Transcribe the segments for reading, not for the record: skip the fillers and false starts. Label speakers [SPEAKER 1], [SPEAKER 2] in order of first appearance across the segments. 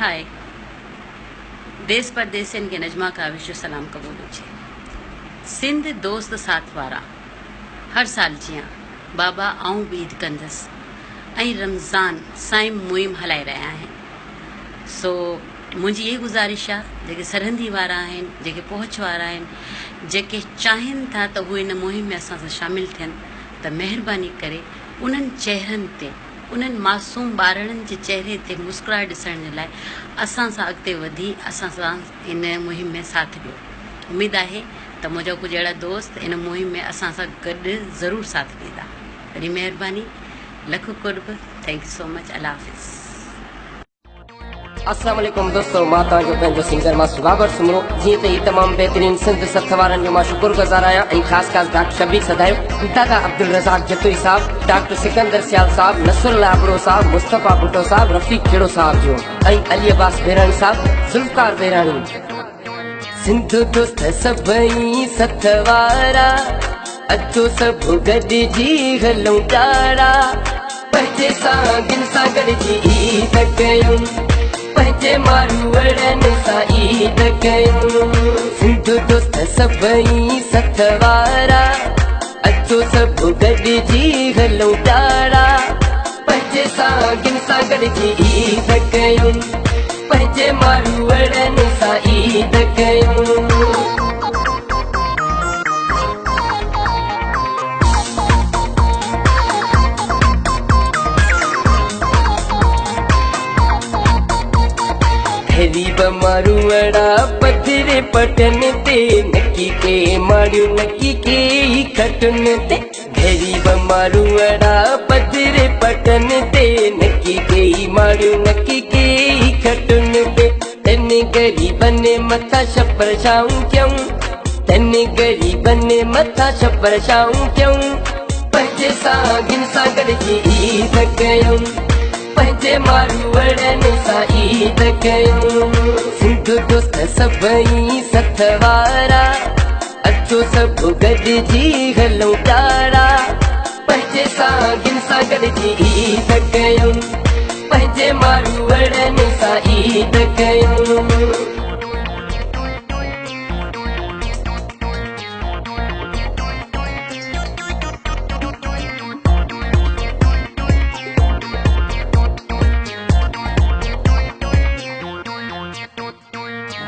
[SPEAKER 1] हाय देश परदेसन के नजमा काविश जो सलाम क़बूल छे। सिंध दोस्त साथ वारा हर साल जियां बाबा आऊं भी ईद कंदस ऐं रमज़ान साईं मुहिम हलाए रहा आहिनि। सो मुंहिंजी ये गुज़ारिश आहे जेके सरहंदी वारा आहिनि, जेके पहुच वारा आहिनि, जेके चाहिनि था त उहे इन मुहिम में असां सां शामिल थियनि, त महिरबानी करे उन्हनि चेहरनि ते, उन्हनि मासूम ॿारनि जे चेहरे ते मुस्कुराहट ॾिसण जे लाइ असां सां अॻिते वधी असां सां इन मुहिम में साथ ॾियो। उमेदु आहे त मुंहिंजा कुझु अहिड़ा दोस्त इन मुहिम में असां सां गॾु ज़रूरु साथ ॾींदा। वॾी महिरबानी, लख कुर्ब, थैंक यू सो मच, अल्लाह हाफ़िज़।
[SPEAKER 2] अस्सलाम वालेकुम दोस्तों, मां तव्हांजो पंहिंजो सिंगर मास्टर बाबर सुमरो। जीअं त हीअ तमामु बहितरीन सिंध सथ वारनि जो मां शुक्रगुज़ार आहियां ऐं ख़ासि डॉक्टर शबीर सदायो, दादा अब्दुल रज़ाक जतोई साहब, डॉक्टर सिकंदर सियाल साहब, नसरुल्लाह अबड़ो साहब, मुस्तफ़ा भुट्टो साहब, रफ़ीक खेड़ो साहब जो ऐं अली अब्बास बेराणी साहब, ज़ुल्फ़कार बेराणी। सिंध दोस्त सभई सथ वारा अचो सभु गॾिजी हलूं प्यारा, पंहिंजे सां गॾिजी ईद कयूं, पंहिंजे मारूअड़नि सां ईद कयूं। सिंध दोस्त सभई सथ वारा अचो सभु गॾिजी हलूं प्यारा, पंहिंजे सां गॾिजी ईद कयूं, पंहिंजे मारूअड़नि सां ईद कयूं। गरीब मारूअड़ा पथरे पटन ते नकी के मारियो नकी के खटन ते, गरीब मारूअड़ा पथरे पटन ते नकी के मारियो नकी के खटन ते। तने गरीबन मथा छपर छाऊं क्यों, तने गरीबन मथा छपर छाऊं क्यों, पंहिंजे सां गॾिजी ईद कयूं, पंहिंजे मारूअड़नि सां ईद कयूं। सिंध दोस्त सभई सथ वारा अचो सभु गॾिजी हलूं प्यारा, पंहिंजे सां गॾिजी ईद कयूं, पंहिंजे मारूअड़नि सां ईद कयूं।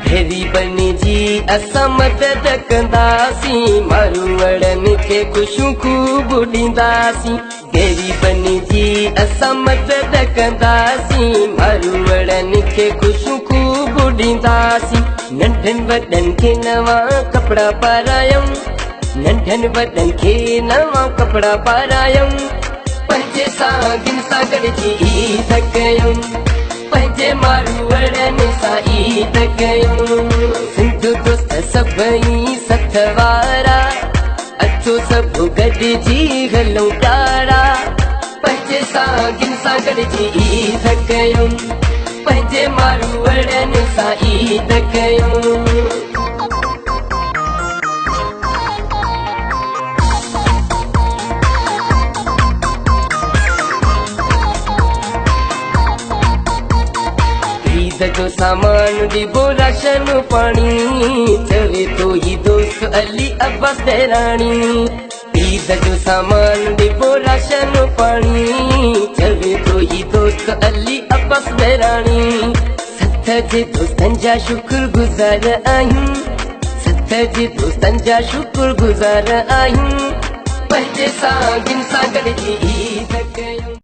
[SPEAKER 2] गरीबन जी असां मदद कंदासीं, मारूअड़नि खे ख़ुशियूं ख़ूब ॾींदासीं। गरीबन जी असां मदद कंदासीं, मारूअड़नि खे ख़ुशियूं ख़ूब ॾींदासीं। नंढनि वॾनि खे नवां कपिड़ा पारायूं, नंढनि वॾनि खे नवां कपिड़ा पारायूं, पंहिंजे सां गॾिजी ईद कयूं, पंहिंजे मारूअड़नि सां ईद कयूं। सिंध दोस्त सभई सथ वारा अचो सभु गॾिजी हलूं प्यारा, पंहिंजे सां गॾिजी ईद कयूं, पंहिंजे मारूअड़नि सां ईद कयूं। ईद जो सामान ॾिबो राशन पाणी, चवे तो ही दोस्त अली अब्बास बेराणी। ईद जो सामान ॾिबो राशन पाणी, चवे तो ही दोस्त अली अब्बास बेराणी। सथ जे दोस्तनि जा शुक्रगुज़ार आहियूं, सथ जे दोस्तनि जा शुक्रगुज़ार आहियूं, पंहिंजे सां गॾिजी ईद कयूं।